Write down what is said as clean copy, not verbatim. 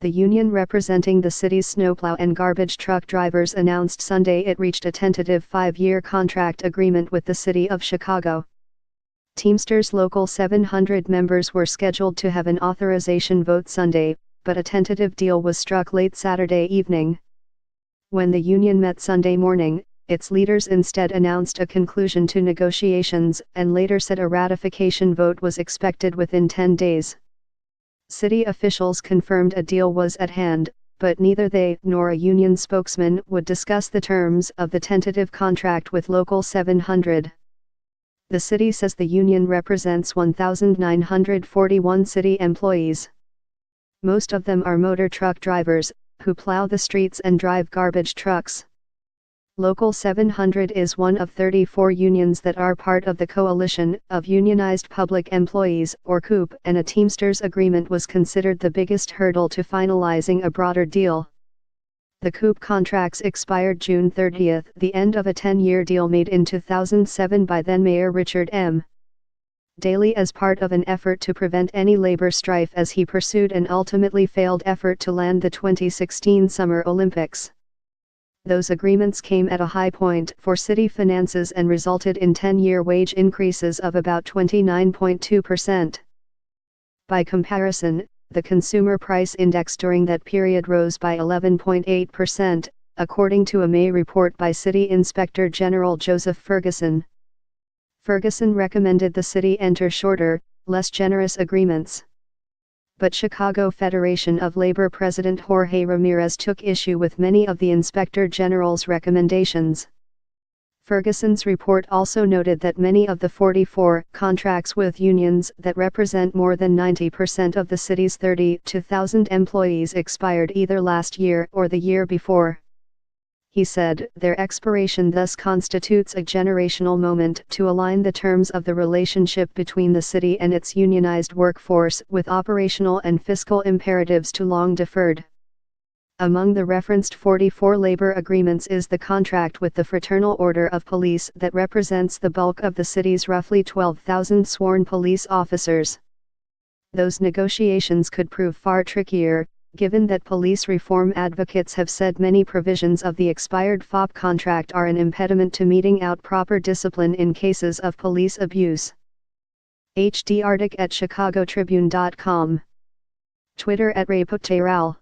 the union representing the city's snowplow and garbage truck drivers announced Sunday it reached a tentative 5-year contract agreement with the city of Chicago. Teamsters Local 700 members were scheduled to have an authorization vote Sunday, but a tentative deal was struck late Saturday evening. When the union met Sunday morning, its leaders instead announced a conclusion to negotiations and later said a ratification vote was expected within 10 days. City officials confirmed a deal was at hand, but neither they nor a union spokesman would discuss the terms of the tentative contract with Local 700. The city says the union represents 1,941 city employees. Most of them are motor truck drivers, who plow the streets and drive garbage trucks. Local 700 is one of 34 unions that are part of the Coalition of Unionized Public Employees, or CUP, and a Teamsters agreement was considered the biggest hurdle to finalizing a broader deal. The CUP contracts expired June 30, the end of a 10-year deal made in 2007 by then-Mayor Richard M. Daley as part of an effort to prevent any labor strife as he pursued an ultimately failed effort to land the 2016 Summer Olympics. Those agreements came at a high point for city finances and resulted in 10-year wage increases of about 29.2%. By comparison, the Consumer Price Index during that period rose by 11.8%, according to a May report by City Inspector General Joseph Ferguson. Ferguson recommended the city enter shorter, less generous agreements. But Chicago Federation of Labor President Jorge Ramirez took issue with many of the Inspector General's recommendations. Ferguson's report also noted that many of the 44 contracts with unions that represent more than 90% of the city's 32,000 employees expired either last year or the year before. He said, their expiration thus constitutes a generational moment to align the terms of the relationship between the city and its unionized workforce with operational and fiscal imperatives too long deferred. Among the referenced 44 labor agreements is the contract with the Fraternal Order of Police that represents the bulk of the city's roughly 12,000 sworn police officers. Those negotiations could prove far trickier, given that police reform advocates have said many provisions of the expired FOP contract are an impediment to meting out proper discipline in cases of police abuse. HD Arctic at ChicagoTribune.com. Twitter at @RayPuteral